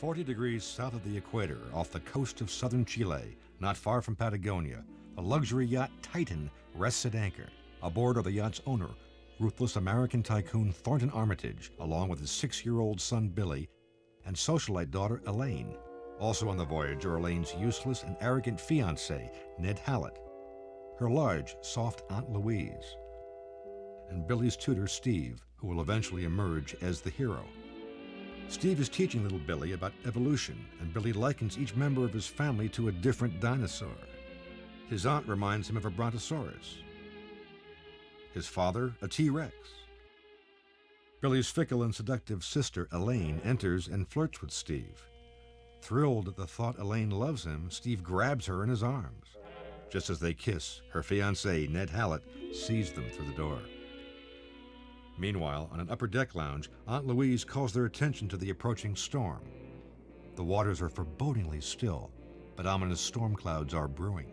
40 degrees south of the equator, off the coast of southern Chile, not far from Patagonia, the luxury yacht Titan rests at anchor. Aboard are the yacht's owner, ruthless American tycoon Thornton Armitage, along with his 6-year-old son Billy and socialite daughter Elaine. Also on the voyage are Elaine's useless and arrogant fiancé, Ned Hallett, her large, soft Aunt Louise, and Billy's tutor Steve, who will eventually emerge as the hero. Steve is teaching little Billy about evolution, and Billy likens each member of his family to a different dinosaur. His aunt reminds him of a brontosaurus. His father, a T-Rex. Billy's fickle and seductive sister, Elaine, enters and flirts with Steve. Thrilled at the thought Elaine loves him, Steve grabs her in his arms. Just as they kiss, her fiancé, Ned Hallett, sees them through the door. Meanwhile, on an upper-deck lounge, Aunt Louise calls their attention to the approaching storm. The waters are forebodingly still, but ominous storm clouds are brewing.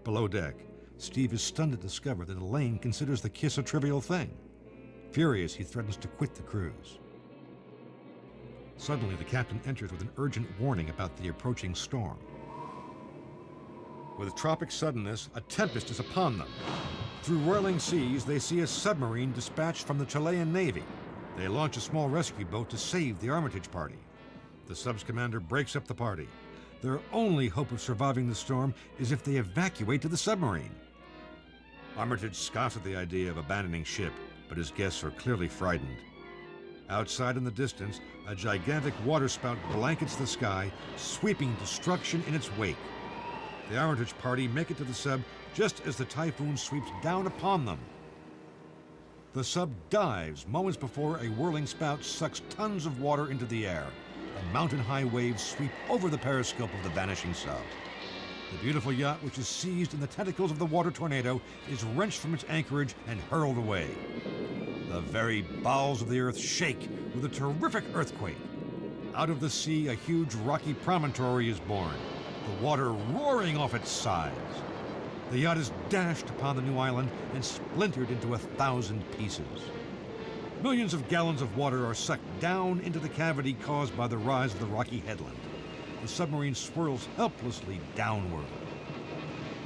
Below deck, Steve is stunned to discover that Elaine considers the kiss a trivial thing. Furious, he threatens to quit the cruise. Suddenly, the captain enters with an urgent warning about the approaching storm. With tropic suddenness, a tempest is upon them. Through roiling seas, they see a submarine dispatched from the Chilean Navy. They launch a small rescue boat to save the Armitage party. The sub's commander breaks up the party. Their only hope of surviving the storm is if they evacuate to the submarine. Armitage scoffs at the idea of abandoning ship, but his guests are clearly frightened. Outside in the distance, a gigantic waterspout blankets the sky, sweeping destruction in its wake. The Armitage party make it to the sub just as the typhoon sweeps down upon them. The sub dives moments before a whirling spout sucks tons of water into the air. And mountain-high waves sweep over the periscope of the vanishing sub. The beautiful yacht, which is seized in the tentacles of the water tornado, is wrenched from its anchorage and hurled away. The very bowels of the earth shake with a terrific earthquake. Out of the sea, a huge rocky promontory is born, the water roaring off its sides. The yacht is dashed upon the new island and splintered into 1,000 pieces. Millions of gallons of water are sucked down into the cavity caused by the rise of the rocky headland. The submarine swirls helplessly downward.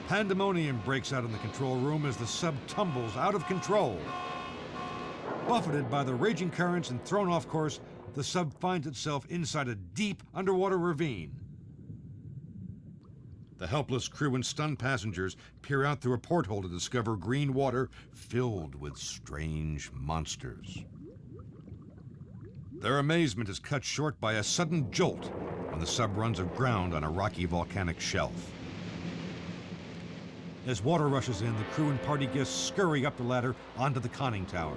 Pandemonium breaks out in the control room as the sub tumbles out of control. Buffeted by the raging currents and thrown off course, the sub finds itself inside a deep underwater ravine. The helpless crew and stunned passengers peer out through a porthole to discover green water filled with strange monsters. Their amazement is cut short by a sudden jolt when the sub runs aground on a rocky volcanic shelf. As water rushes in, the crew and party guests scurry up the ladder onto the conning tower.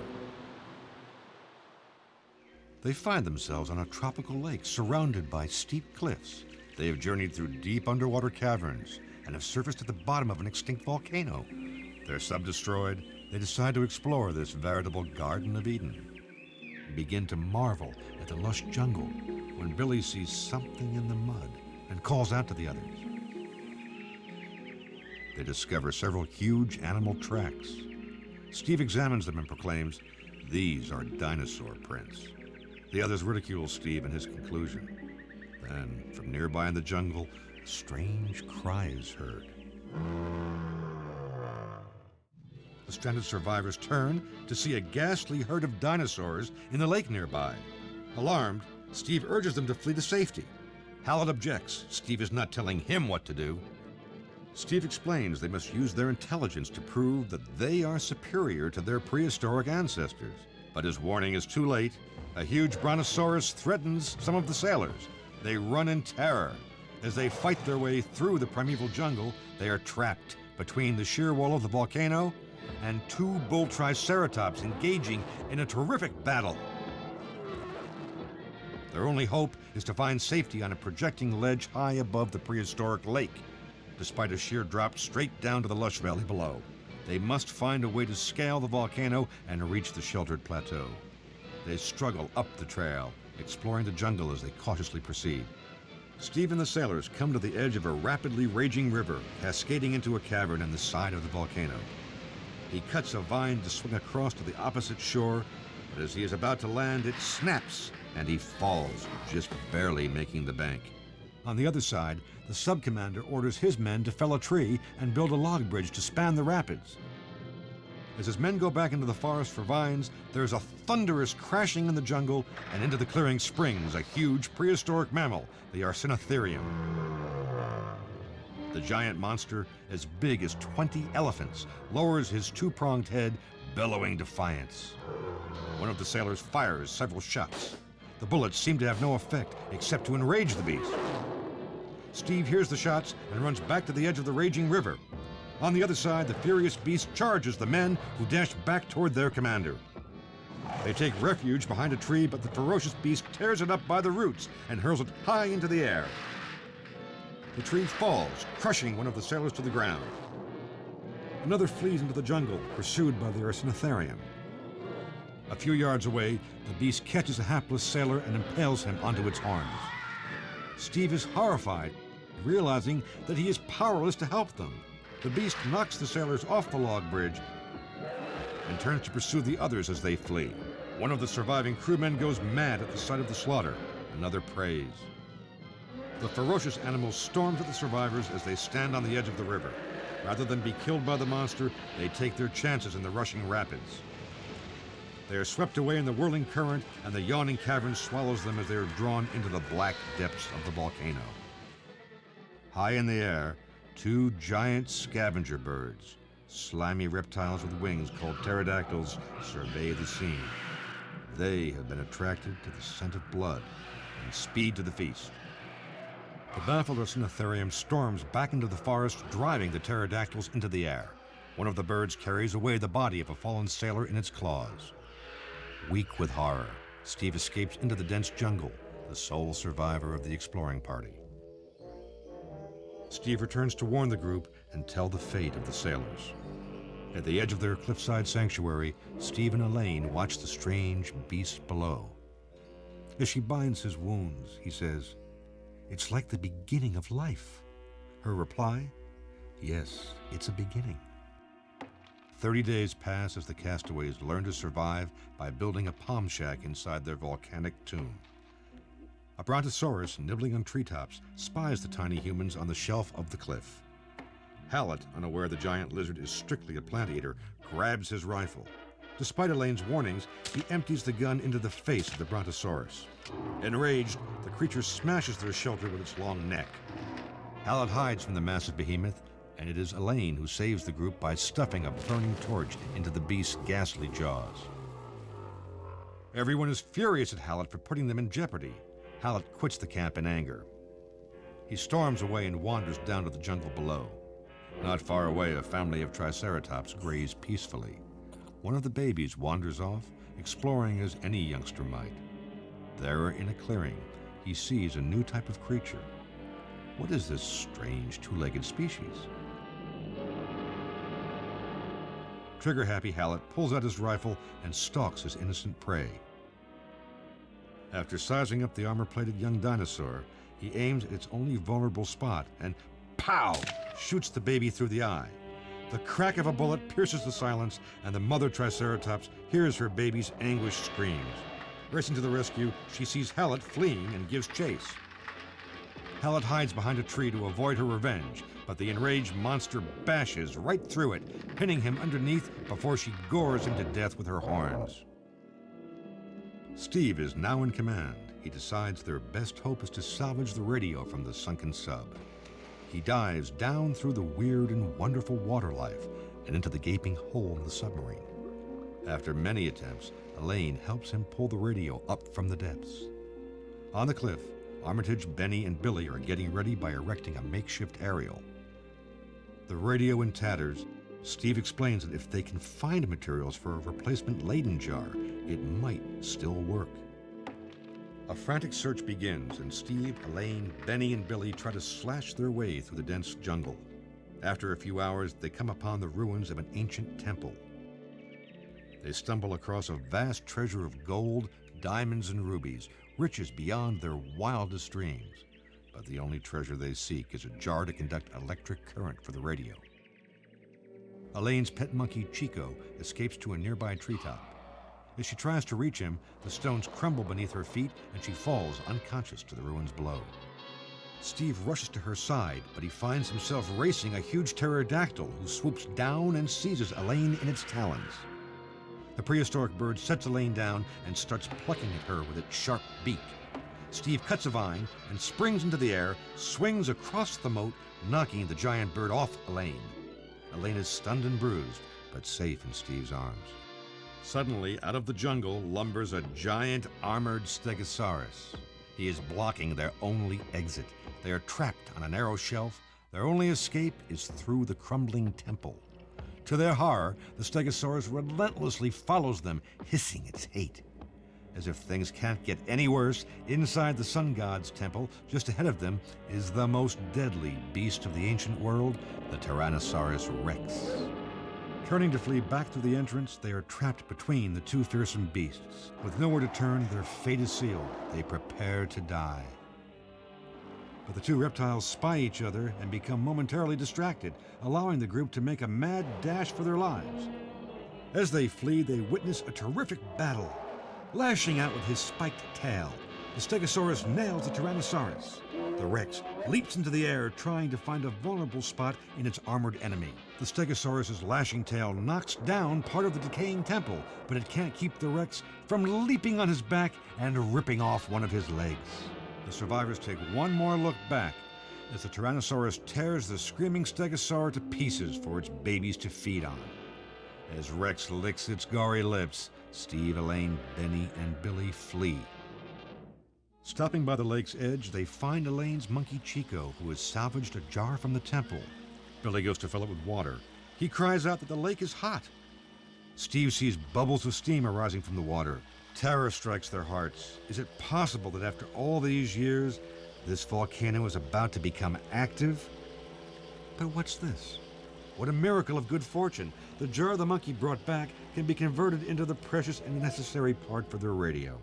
They find themselves on a tropical lake surrounded by steep cliffs. They have journeyed through deep underwater caverns and have surfaced at the bottom of an extinct volcano. Their sub destroyed, they decide to explore this veritable Garden of Eden. They begin to marvel at the lush jungle when Billy sees something in the mud and calls out to the others. They discover several huge animal tracks. Steve examines them and proclaims, "These are dinosaur prints." The others ridicule Steve and his conclusion. Then, from nearby in the jungle, a strange cry is heard. The stranded survivors turn to see a ghastly herd of dinosaurs in the lake nearby. Alarmed, Steve urges them to flee to safety. Hallett objects. Steve is not telling him what to do. Steve explains they must use their intelligence to prove that they are superior to their prehistoric ancestors. But his warning is too late. A huge brontosaurus threatens some of the sailors. They run in terror. As they fight their way through the primeval jungle, they are trapped between the sheer wall of the volcano and two bull triceratops engaging in a terrific battle. Their only hope is to find safety on a projecting ledge high above the prehistoric lake, despite a sheer drop straight down to the lush valley below. They must find a way to scale the volcano and reach the sheltered plateau. They struggle up the trail, exploring the jungle as they cautiously proceed. Steve and the sailors come to the edge of a rapidly raging river, cascading into a cavern in the side of the volcano. He cuts a vine to swing across to the opposite shore, but as he is about to land, it snaps, and he falls, just barely making the bank. On the other side, the sub-commander orders his men to fell a tree and build a log bridge to span the rapids. As his men go back into the forest for vines, there's a thunderous crashing in the jungle, and into the clearing springs a huge prehistoric mammal, the Arsinotherium. The giant monster, as big as 20 elephants, lowers his two-pronged head, bellowing defiance. One of the sailors fires several shots. The bullets seem to have no effect except to enrage the beast. Steve hears the shots and runs back to the edge of the raging river. On the other side, the furious beast charges the men, who dash back toward their commander. They take refuge behind a tree, but the ferocious beast tears it up by the roots and hurls it high into the air. The tree falls, crushing one of the sailors to the ground. Another flees into the jungle, pursued by the Arsinotherium. A few yards away, the beast catches a hapless sailor and impales him onto its horns. Steve is horrified, realizing that he is powerless to help them. The beast knocks the sailors off the log bridge and turns to pursue the others as they flee. One of the surviving crewmen goes mad at the sight of the slaughter. Another prays. The ferocious animal storms at the survivors as they stand on the edge of the river. Rather than be killed by the monster, they take their chances in the rushing rapids. They are swept away in the whirling current, and the yawning cavern swallows them as they are drawn into the black depths of the volcano. High in the air, two giant scavenger birds, slimy reptiles with wings called pterodactyls, survey the scene. They have been attracted to the scent of blood and speed to the feast. The baffled Arsinotherium storms back into the forest, driving the pterodactyls into the air. One of the birds carries away the body of a fallen sailor in its claws. Weak with horror, Steve escapes into the dense jungle, the sole survivor of the exploring party. Steve returns to warn the group and tell the fate of the sailors. At the edge of their cliffside sanctuary, Steve and Elaine watch the strange beast below. As she binds his wounds, he says, "It's like the beginning of life." Her reply, "Yes, it's a beginning." 30 days pass as the castaways learn to survive by building a palm shack inside their volcanic tomb. A brontosaurus nibbling on treetops spies the tiny humans on the shelf of the cliff. Hallett, unaware the giant lizard is strictly a plant eater, grabs his rifle. Despite Elaine's warnings, he empties the gun into the face of the brontosaurus. Enraged, the creature smashes their shelter with its long neck. Hallett hides from the massive behemoth, and it is Elaine who saves the group by stuffing a burning torch into the beast's ghastly jaws. Everyone is furious at Hallett for putting them in jeopardy. Hallett quits the camp in anger. He storms away and wanders down to the jungle below. Not far away, a family of triceratops graze peacefully. One of the babies wanders off, exploring as any youngster might. There, in a clearing, he sees a new type of creature. What is this strange two-legged species? Trigger-happy Hallett pulls out his rifle and stalks his innocent prey. After sizing up the armor-plated young dinosaur, he aims at its only vulnerable spot and, pow, shoots the baby through the eye. The crack of a bullet pierces the silence, and the mother Triceratops hears her baby's anguished screams. Racing to the rescue, she sees Hallett fleeing and gives chase. Hallett hides behind a tree to avoid her revenge, but the enraged monster bashes right through it, pinning him underneath before she gores him to death with her horns. Steve is now in command. He decides their best hope is to salvage the radio from the sunken sub. He dives down through the weird and wonderful water life and into the gaping hole in the submarine. After many attempts, Elaine helps him pull the radio up from the depths. On the cliff, Armitage, Benny, and Billy are getting ready by erecting a makeshift aerial. The radio in tatters, Steve explains that if they can find materials for a replacement Leyden jar, it might still work. A frantic search begins, and Steve, Elaine, Benny, and Billy try to slash their way through the dense jungle. After a few hours, they come upon the ruins of an ancient temple. They stumble across a vast treasure of gold, diamonds, and rubies, riches beyond their wildest dreams. But the only treasure they seek is a jar to conduct electric current for the radio. Elaine's pet monkey, Chico, escapes to a nearby treetop. As she tries to reach him, the stones crumble beneath her feet and she falls unconscious to the ruins below. Steve rushes to her side, but he finds himself racing a huge pterodactyl who swoops down and seizes Elaine in its talons. The prehistoric bird sets Elaine down and starts plucking at her with its sharp beak. Steve cuts a vine and springs into the air, swings across the moat, knocking the giant bird off Elaine. Elaine is stunned and bruised, but safe in Steve's arms. Suddenly, out of the jungle lumbers a giant armored stegosaurus. He is blocking their only exit. They are trapped on a narrow shelf. Their only escape is through the crumbling temple. To their horror, the stegosaurus relentlessly follows them, hissing its hate. As if things can't get any worse, inside the sun god's temple, just ahead of them, is the most deadly beast of the ancient world, the Tyrannosaurus Rex. Turning to flee back through the entrance, they are trapped between the two fearsome beasts. With nowhere to turn, their fate is sealed. They prepare to die. But the two reptiles spy each other and become momentarily distracted, allowing the group to make a mad dash for their lives. As they flee, they witness a terrific battle. Lashing out with his spiked tail, the Stegosaurus nails the Tyrannosaurus. The Rex leaps into the air, trying to find a vulnerable spot in its armored enemy. The Stegosaurus's lashing tail knocks down part of the decaying temple, but it can't keep the Rex from leaping on his back and ripping off one of his legs. The survivors take one more look back as the Tyrannosaurus tears the screaming Stegosaur to pieces for its babies to feed on. As Rex licks its gory lips, Steve, Elaine, Benny, and Billy flee. Stopping by the lake's edge, they find Elaine's monkey Chico, who has salvaged a jar from the temple. Billy goes to fill it with water. He cries out that the lake is hot. Steve sees bubbles of steam arising from the water. Terror strikes their hearts. Is it possible that after all these years, this volcano is about to become active? But what's this? What a miracle of good fortune. The jar the monkey brought back can be converted into the precious and necessary part for their radio.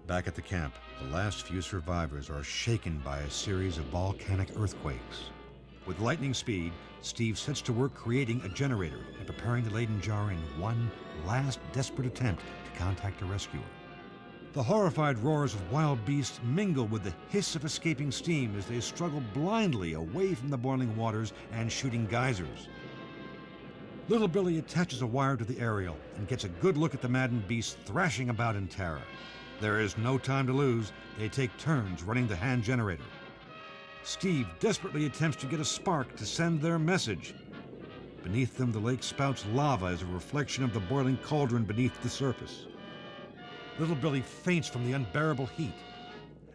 Back at the camp, the last few survivors are shaken by a series of volcanic earthquakes. With lightning speed, Steve sets to work creating a generator and preparing the Leyden jar in one last desperate attempt to contact a rescuer. The horrified roars of wild beasts mingle with the hiss of escaping steam as they struggle blindly away from the boiling waters and shooting geysers. Little Billy attaches a wire to the aerial and gets a good look at the maddened beasts thrashing about in terror. There is no time to lose. They take turns running the hand generator. Steve desperately attempts to get a spark to send their message. Beneath them, the lake spouts lava as a reflection of the boiling cauldron beneath the surface. Little Billy faints from the unbearable heat.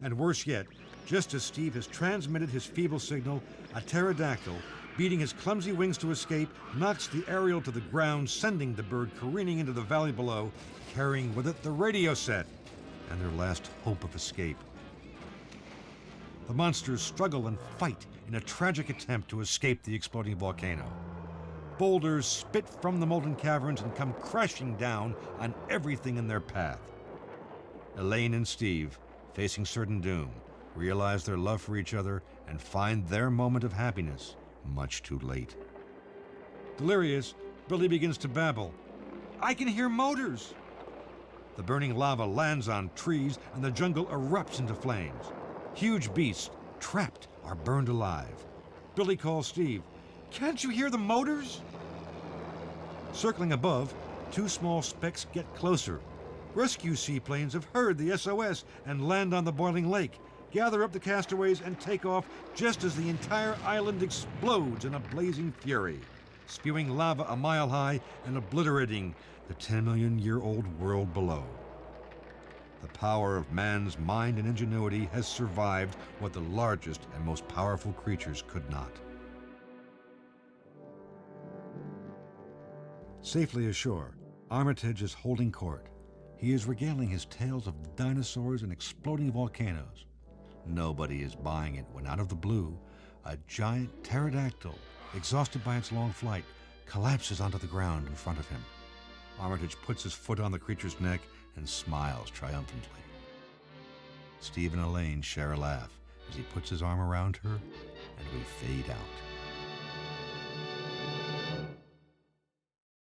And worse yet, just as Steve has transmitted his feeble signal, a pterodactyl, beating his clumsy wings to escape, knocks the aerial to the ground, sending the bird careening into the valley below, carrying with it the radio set and their last hope of escape. The monsters struggle and fight in a tragic attempt to escape the exploding volcano. Boulders spit from the molten caverns and come crashing down on everything in their path. Elaine and Steve, facing certain doom, realize their love for each other and find their moment of happiness much too late. Delirious, Billy begins to babble. "I can hear motors!" The burning lava lands on trees and the jungle erupts into flames. Huge beasts, trapped, are burned alive. Billy calls Steve. "Can't you hear the motors?" Circling above, two small specks get closer. Rescue seaplanes have heard the SOS and land on the boiling lake, gather up the castaways and take off just as the entire island explodes in a blazing fury, spewing lava a mile high and obliterating the 10-million-year-old world below. The power of man's mind and ingenuity has survived what the largest and most powerful creatures could not. Safely ashore, Armitage is holding court. He is regaling his tales of dinosaurs and exploding volcanoes. Nobody is buying it when out of the blue, a giant pterodactyl, exhausted by its long flight, collapses onto the ground in front of him. Armitage puts his foot on the creature's neck and smiles triumphantly. Steve and Elaine share a laugh as he puts his arm around her, and we fade out.